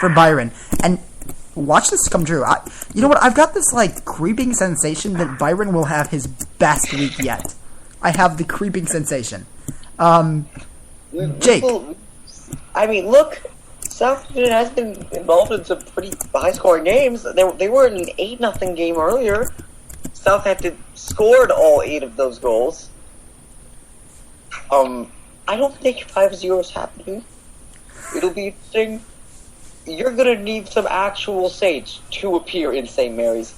for Byron. And watch this come true. You know what? I've got this, creeping sensation that Byron will have his best week yet. I have the creeping sensation. Jake. I mean, look, Southampton has been involved in some pretty high-scoring games. They were in an 8-0 game earlier. Southampton scored all 8 of those goals. I don't think 5-0 is happening. It'll be interesting. You're going to need some actual saints to appear in St. Mary's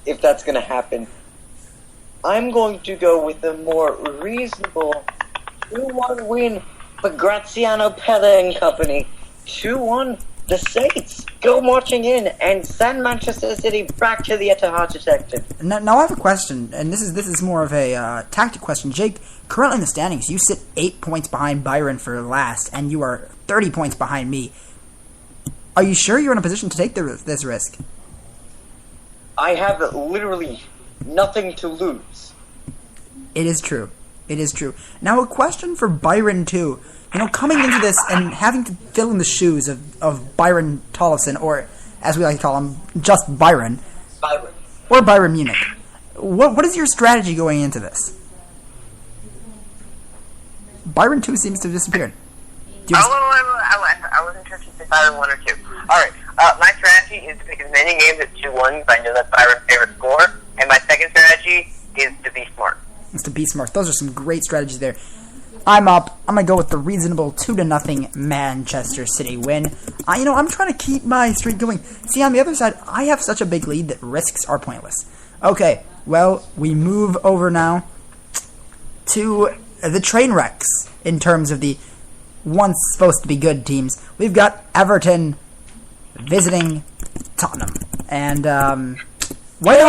if that's going to happen. I'm going to go with a more reasonable 2-1 win for Graziano Pelle and company. 2-1, the Saints go marching in and send Manchester City back to the Etihad detective. Now I have a question, and this is more of a tactic question. Jake, currently in the standings, you sit 8 points behind Byron for last, and you are 30 points behind me. Are you sure you're in a position to take this risk? I have literally nothing to lose. It is true. Now a question for Byron too. Coming into this and having to fill in the shoes of Byron Tollefson, or as we like to call him, just Byron. Or Byron Munich. What is your strategy going into this? Byron 2 seems to have disappeared. I wasn't sure if you said Byron 1 or 2. Alright, my strategy is to pick as many games at 2-1 because I know that's Byron's favorite score. And my second strategy is to be smart. Those are some great strategies there. I'm up. I'm going to go with the reasonable 2-0 Manchester City win. I'm trying to keep my streak going. See, on the other side, I have such a big lead that risks are pointless. Okay, well, we move over now to the train wrecks in terms of the once supposed to be good teams. We've got Everton visiting Tottenham. And White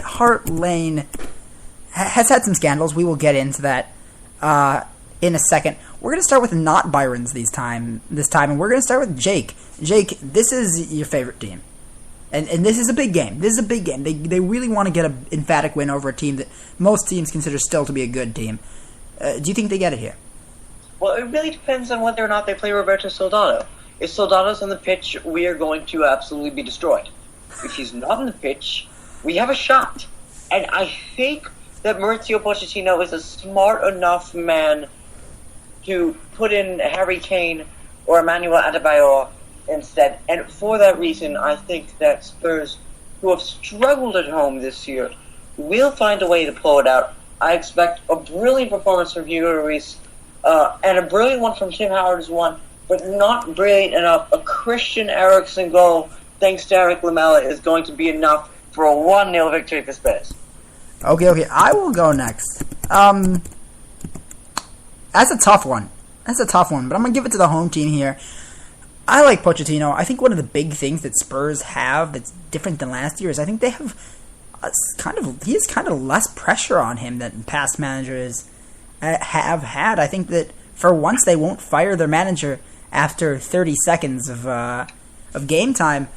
Hart Lane has had some scandals. We will get into that in a second. We're going to start with not Byron's this time, and we're going to start with Jake. Jake, this is your favorite team. And this is a big game. They really want to get an emphatic win over a team that most teams consider still to be a good team. Do you think they get it here? Well, it really depends on whether or not they play Roberto Soldado. If Soldado's on the pitch, we are going to absolutely be destroyed. If he's not on the pitch, we have a shot. And I think that Mauricio Pochettino is a smart enough man to put in Harry Kane or Emmanuel Adebayor instead. And for that reason, I think that Spurs, who have struggled at home this year, will find a way to pull it out. I expect a brilliant performance from Hugo Lloris and a brilliant one from Tim Howard as one, but not brilliant enough. A Christian Eriksen goal, thanks to Eric Lamela, is going to be enough for a 1-0 victory for Spurs. Okay, I will go next. That's a tough one, but I'm going to give it to the home team here. I like Pochettino. I think one of the big things that Spurs have that's different than last year is I think they have he has kind of less pressure on him than past managers have had. I think that for once they won't fire their manager after 30 seconds of game time.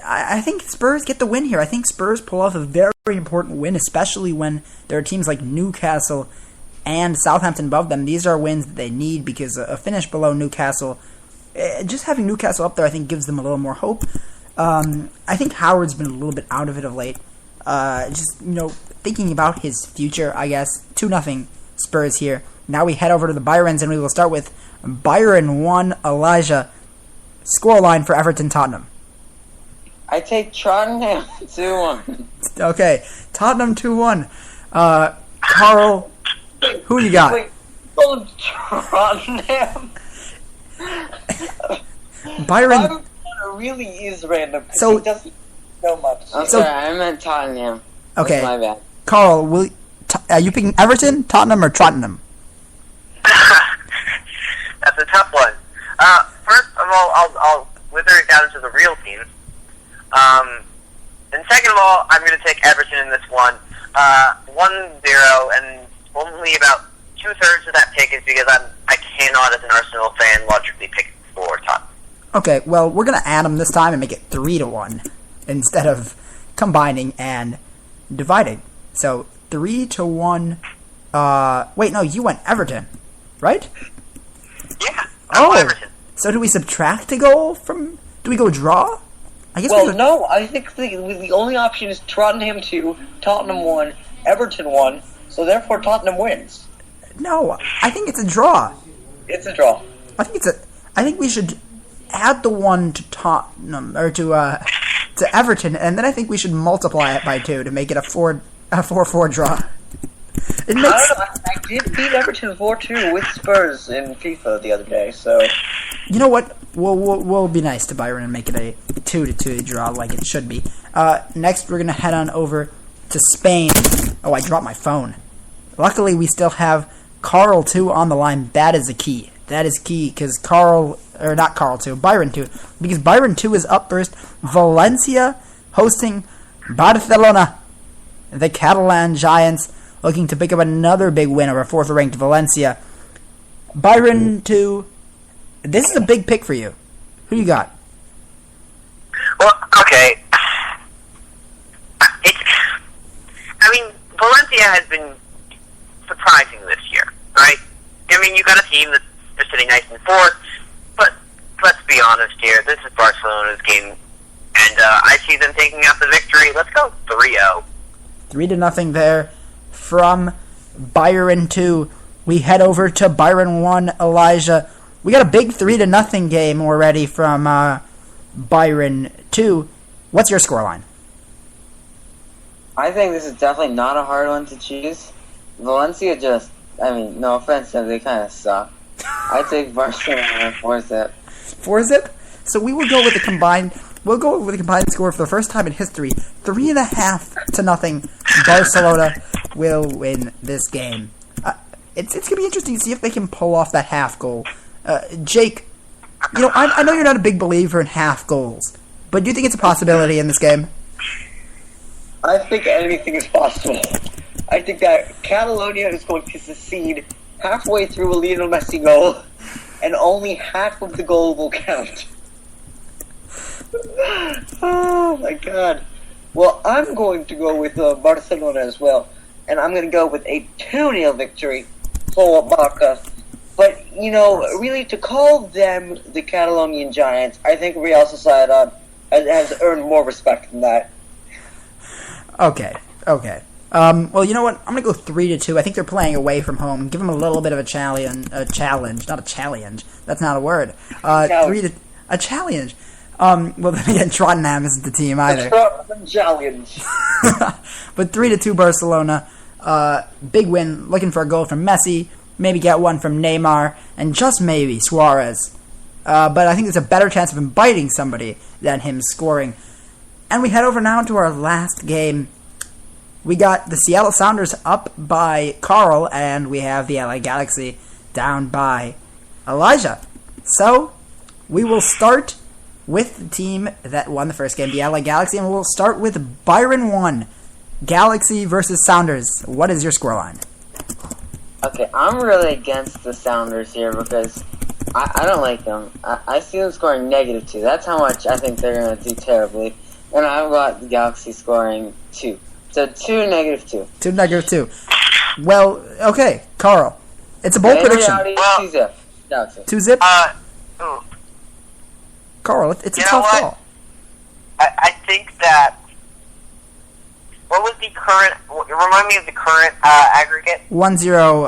I think Spurs get the win here. I think Spurs pull off a very important win, especially when there are teams like Newcastle and Southampton above them. These are wins that they need because a finish below Newcastle, just having Newcastle up there, I think gives them a little more hope. I think Howard's been a little bit out of it of late. Thinking about his future, I guess. 2-0 Spurs here. Now we head over to the Byrons, and we will start with Byron 1, Elijah. Scoreline for Everton Tottenham. I take Tottenham 2-1. Okay, Tottenham 2-1. Carl, who you got? Wait, Tottenham. Byron really is random. So he doesn't know much. I'm sorry, I meant Tottenham. Okay, that's my bad. Carl, are you picking Everton, Tottenham, or Tottenham? That's a tough one. First of all, I'll wither it down to the real teams. And second of all, I'm going to take Everton in this one. 1-0, and only about 2/3 of that pick is because I cannot, as an Arsenal fan, logically pick for Tottenham. Okay, well, we're going to add them this time and make it 3-1 instead of combining and dividing. So 3-1. Wait, no, you went Everton, right? Yeah. Oh, Everton. So do we subtract a goal from... Do we go draw? I guess Well, no, I think the only option is Tottenham 2, Tottenham 1, Everton 1, so therefore Tottenham wins. No, I think it's a draw. It's a draw. I think we should add the 1 to Tottenham, or to Everton, and then I think we should multiply it by 2 to make it a 4-4 draw. It makes... I don't know, I did beat Everton 4-2 with Spurs in FIFA the other day, so... You know what? We'll be nice to Byron and make it a 2-2 draw like it should be. Next, we're going to head on over to Spain. Oh, I dropped my phone. Luckily, we still have Carl 2 on the line. That is the key. That is key, because Byron 2. Because Byron 2 is up first. Valencia hosting Barcelona. The Catalan Giants looking to pick up another big win over 4th-ranked Valencia. Byron 2... This is a big pick for you. Who you got? Well, okay. Valencia has been surprising this year, right? I mean, you got a team that's sitting nice and 4th, but let's be honest here. This is Barcelona's game, and I see them taking out the victory. Let's go 3-0. 3-0 there from Byron 2. We head over to Byron 1, Elijah. We got a big 3-0 game already from Byron 2. What's your scoreline? I think this is definitely not a hard one to choose. Valencia no offense, they kind of suck. I take Barcelona 4-zip. 4-zip? So we will go with the combined... We'll go with the combined score for the first time in history. 3.5-0. Barcelona will win this game. It's going to be interesting to see if they can pull off that half goal. Jake, I know you're not a big believer in half goals, but do you think it's a possibility in this game? I think anything is possible. I think that Catalonia is going to secede halfway through a Lionel Messi goal, and only half of the goal will count. Oh my god. Well, I'm going to go with Barcelona as well, and I'm going to go with a 2-0 victory for Barca. But, really to call them the Catalonian Giants, I think Real Sociedad has earned more respect than that. Okay. Well, you know what? I'm going to go 3-2. I think they're playing away from home. Give them a little bit of a challenge. Not a challenge. That's not a word. A challenge. Well, then again, Tottenham isn't the team either. Tottenham challenge. But 3-2 Barcelona. Big win. Looking for a goal from Messi. Maybe get one from Neymar. And just maybe Suarez. But I think there's a better chance of him biting somebody than him scoring. And we head over now to our last game. We got the Seattle Sounders up by Carl, and we have the LA Galaxy down by Elijah. So, we will start with the team that won the first game, the LA Galaxy, and we'll start with Byron 1, Galaxy versus Sounders. What is your scoreline? Okay, I'm really against the Sounders here because I don't like them. I see them scoring -2. That's how much I think they're going to do terribly. And I've got the Galaxy scoring 2. So 2 -2. 2 -2. Well, okay, Carl. It's a bold prediction. 2-zip. 2-zip? Carl, it's a tough call. I think that... What was the current... Remind me of the current aggregate. 1-0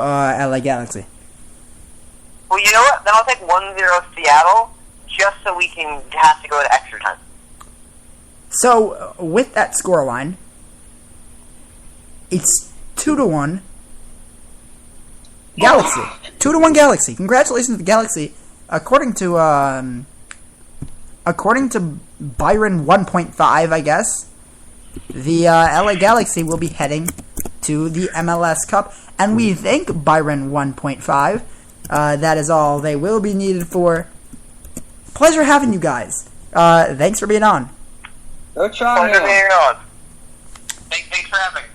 LA Galaxy. Well, you know what? Then I'll take 1-0 Seattle, just so we can have to go to extra time. So, with that scoreline, it's 2-1 Galaxy. 2-1 Galaxy. Congratulations to the Galaxy. According to Byron 1.5, I guess, the LA Galaxy will be heading to the MLS Cup, and we thank Byron 1.5. That is all they will be needed for. Pleasure having you guys. Thanks for being on. Go try Pleasure being on. Thanks for having me.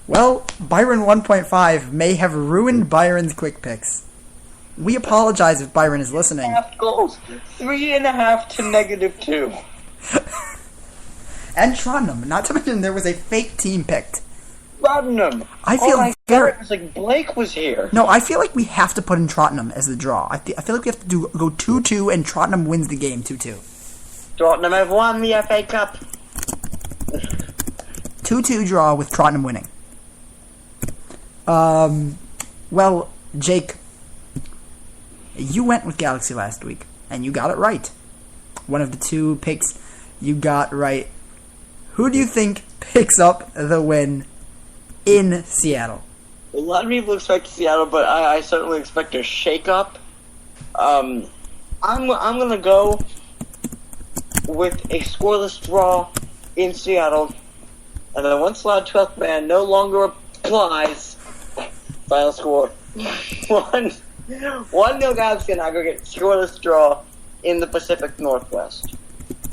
Well, Byron 1.5 may have ruined Byron's quick picks. We apologize if Byron is listening. 3.5 goals. 3.5 to -2. And Trondheim. Not to mention there was a fake team picked. Tottenham. I feel my very... God, it was like Blake was here. No, I feel like we have to put in Tottenham as the draw. I feel like we have to go 2-2 and Tottenham wins the game 2-2. Tottenham have won the FA Cup. 2-2 draw with Tottenham winning. Well, Jake, you went with Galaxy last week, and you got it right. One of the two picks you got right. Who do you think picks up the win in Seattle? A lot of people expect Seattle, but I certainly expect a shake-up. I'm gonna go with a scoreless draw in Seattle, and the once allowed 12th man no longer applies. Final score: 1-0 Galaxy in aggregate, scoreless draw in the Pacific Northwest.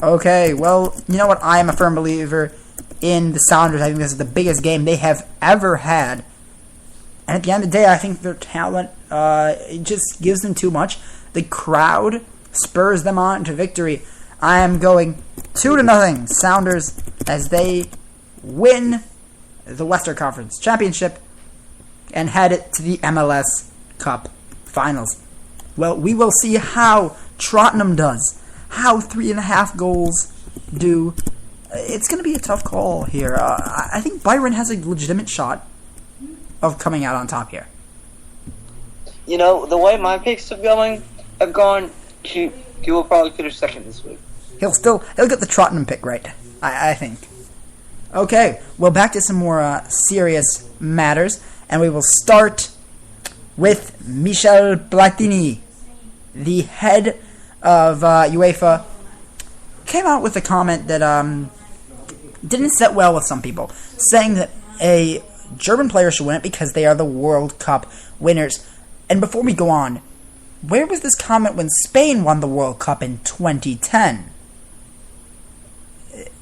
Okay, well, you know what? I am a firm believer in the Sounders. I think this is the biggest game they have ever had. And at the end of the day, I think their talent it just gives them too much. The crowd spurs them on to victory. I am going 2-0 Sounders as they win the Western Conference Championship and head it to the MLS Cup Finals. Well, we will see how Tottenham does, how 3.5 goals do. It's going to be a tough call here. I think Byron has a legitimate shot of coming out on top here. You know, the way my picks have gone, he will probably finish second this week. He'll get the Tottenham pick right, I think. Okay, well, back to some more serious matters, and we will start with Michel Platini, the head of UEFA, came out with a comment that didn't sit well with some people, saying that a German player should win it because they are the World Cup winners. And before we go on, where was this comment when Spain won the World Cup in 2010?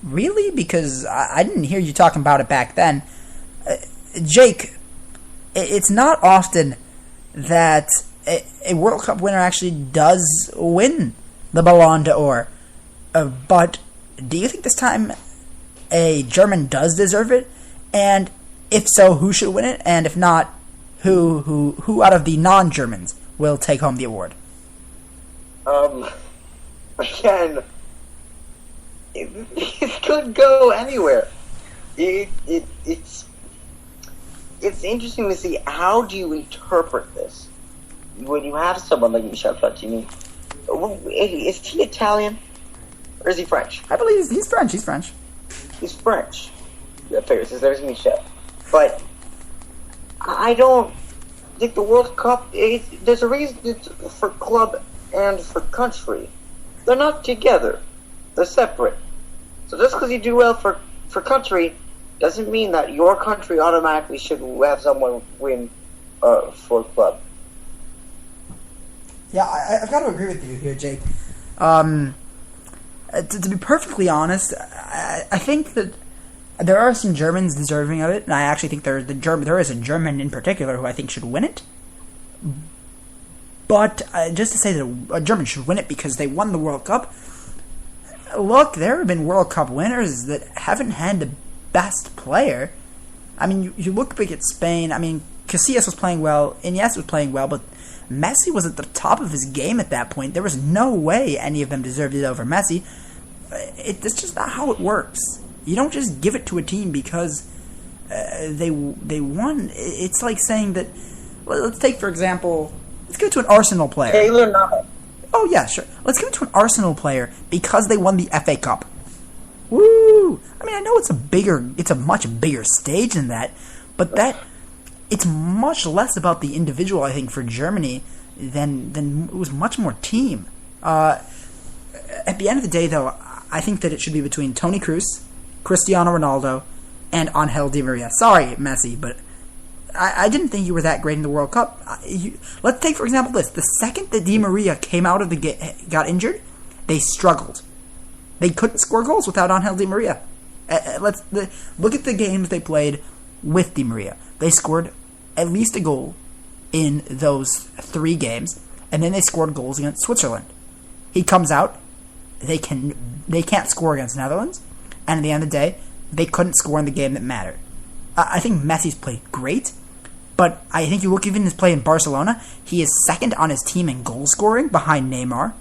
Really? Because I didn't hear you talking about it back then. Jake, it's not often that a World Cup winner actually does win the Ballon d'Or. But do you think this time a German does deserve it? And if so, who should win it? And if not, who out of the non-Germans will take home the award? Again, it could go anywhere. It's interesting to see how do you interpret this when you have someone like Michel Platini. Is he Italian or is he French? I believe he's French. He's French. He's French. That figures. There's Michel. But I don't think the World Cup. There's a reason for club and for country. They're not together. They're separate. So just because you do well for country doesn't mean that your country automatically should have someone win for club. Yeah, I've got to agree with you here, Jake. To be perfectly honest, I think that there are some Germans deserving of it, and I actually think there is a German in particular who I think should win it. But just to say that a German should win it because they won the World Cup, look, there have been World Cup winners that haven't had the best player. I mean, you look back at Spain. I mean, Casillas was playing well, Iniesta was playing well, but Messi was at the top of his game at that point. There was no way any of them deserved it over Messi. It's just not how it works. You don't just give it to a team because they won. It's like saying that. Let's take, for example, let's give it to an Arsenal player. Taylor Navas. Oh yeah, sure. Let's give it to an Arsenal player because they won the FA Cup. Woo! I mean, I know it's a much bigger stage than that, but it's much less about the individual. I think for Germany than it was much more team. At the end of the day, though, I think that it should be between Toni Kroos, Cristiano Ronaldo, and Angel Di Maria. Sorry, Messi, but I didn't think you were that great in the World Cup. Let's take, for example, this. The second that Di Maria came out of got injured, they struggled. They couldn't score goals without Angel Di Maria. Look at the games they played with Di Maria. They scored at least a goal in those 3 games, and then they scored goals against Switzerland. He comes out, they can't score against Netherlands, and at the end of the day, they couldn't score in the game that mattered. I think Messi's played great, but I think you look even his play in Barcelona, he is second on his team in goal scoring behind Neymar.